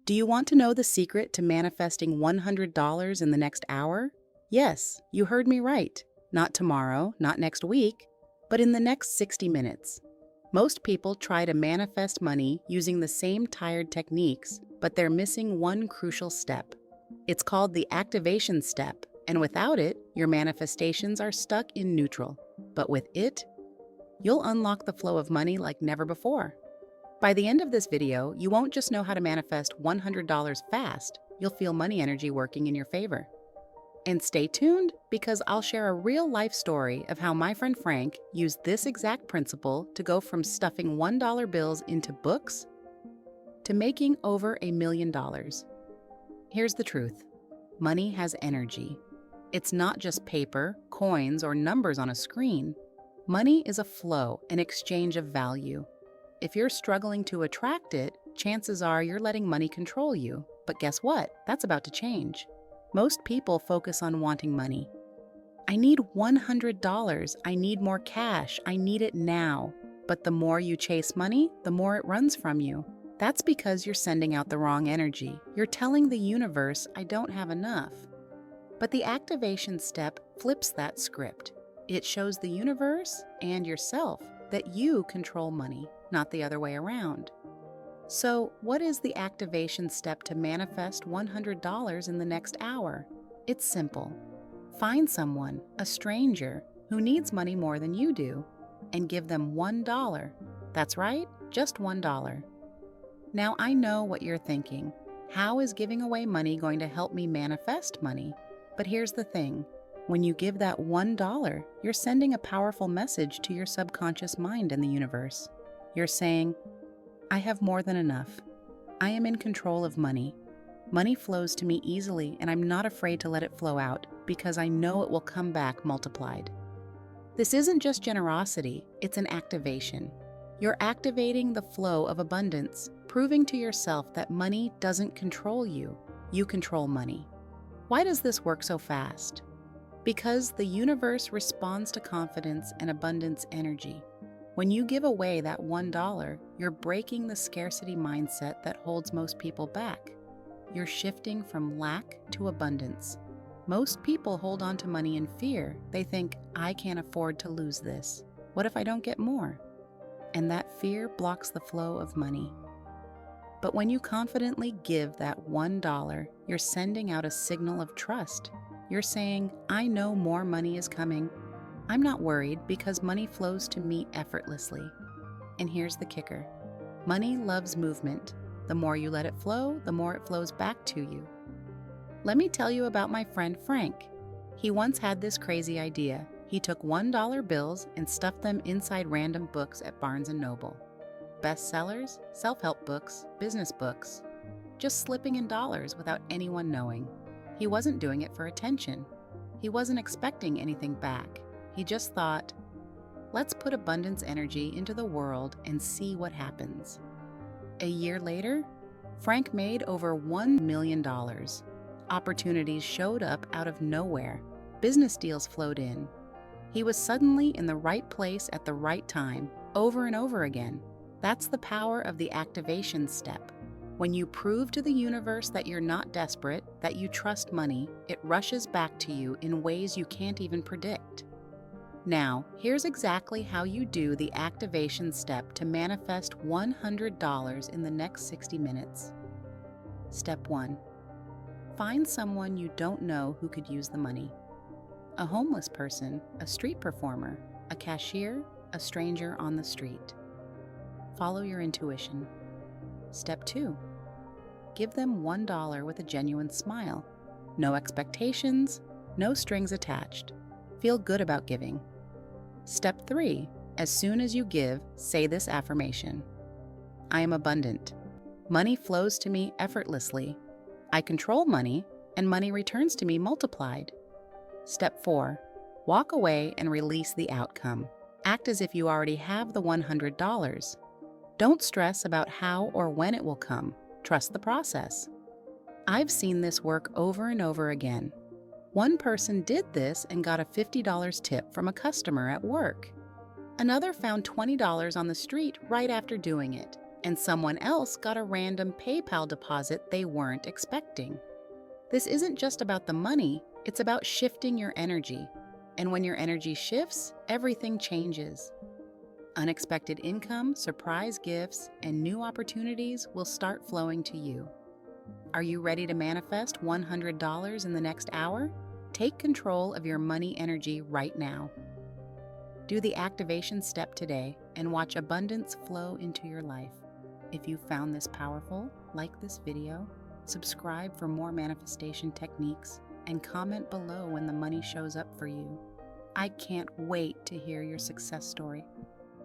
Do you want to know the secret to manifesting $100 in the next hour? Yes, you heard me right. Not tomorrow, not next week, but in the next 60 minutes. Most people try to manifest money using the same tired techniques, but they're missing one crucial step. It's called the activation step, and without it, your manifestations are stuck in neutral. But with it, you'll unlock the flow of money like never before. By the end of this video, you won't just know how to manifest $100 fast, you'll feel money energy working in your favor. And stay tuned, because I'll share a real-life story of how my friend Frank used this exact principle to go from stuffing $1 bills into books to making over $1 million. Here's the truth. Money has energy. It's not just paper, coins, or numbers on a screen. Money is a flow, an exchange of value. If you're struggling to attract it, chances are you're letting money control you. But guess what? That's about to change. Most people focus on wanting money. I need $100. I need more cash. I need it now. But the more you chase money, the more it runs from you. That's because you're sending out the wrong energy. You're telling the universe, I don't have enough. But the activation step flips that script. It shows the universe and yourself that you control money, not the other way around. So, what is the activation step to manifest $100 in the next hour? It's simple. Find someone, a stranger, who needs money more than you do, and give them $1. That's right, just $1. Now, I know what you're thinking. How is giving away money going to help me manifest money? But here's the thing. When you give that $1, you're sending a powerful message to your subconscious mind and the universe. You're saying, I have more than enough. I am in control of money. Money flows to me easily, and I'm not afraid to let it flow out because I know it will come back multiplied. This isn't just generosity, it's an activation. You're activating the flow of abundance, proving to yourself that money doesn't control you. You control money. Why does this work so fast? Because the universe responds to confidence and abundance energy. When you give away that $1, you're breaking the scarcity mindset that holds most people back. You're shifting from lack to abundance. Most people hold on to money in fear. They think, I can't afford to lose this. What if I don't get more? And that fear blocks the flow of money. But when you confidently give that $1, you're sending out a signal of trust. You're saying, I know more money is coming. I'm not worried because money flows to me effortlessly. And here's the kicker. Money loves movement. The more you let it flow, the more it flows back to you. Let me tell you about my friend Frank. He once had this crazy idea. He took $1 bills and stuffed them inside random books at Barnes & Noble. Bestsellers, self-help books, business books. Just slipping in dollars without anyone knowing. He wasn't doing it for attention. He wasn't expecting anything back. He just thought, let's put abundance energy into the world and see what happens. A year later, Frank made over $1 million. Opportunities showed up out of nowhere. Business deals flowed in. He was suddenly in the right place at the right time, over and over again. That's the power of the activation step. When you prove to the universe that you're not desperate, that you trust money, it rushes back to you in ways you can't even predict. Now, here's exactly how you do the activation step to manifest $100 in the next 60 minutes. Step 1. Find someone you don't know who could use the money. A homeless person, a street performer, a cashier, a stranger on the street. Follow your intuition. Step 2. Give them $1 with a genuine smile. No expectations, no strings attached. Feel good about giving. Step 3. As soon as you give, say this affirmation. I am abundant. Money flows to me effortlessly. I control money, and money returns to me multiplied. Step 4. Walk away and release the outcome. Act as if you already have the $100. Don't stress about how or when it will come. Trust the process. I've seen this work over and over again. One person did this and got a $50 tip from a customer at work. Another found $20 on the street right after doing it, and someone else got a random PayPal deposit they weren't expecting. This isn't just about the money, it's about shifting your energy. And when your energy shifts, everything changes. Unexpected income, surprise gifts, and new opportunities will start flowing to you. Are you ready to manifest $100 in the next hour? Take control of your money energy right now. Do the activation step today and watch abundance flow into your life. If you found this powerful, like this video, subscribe for more manifestation techniques, and comment below when the money shows up for you. I can't wait to hear your success story.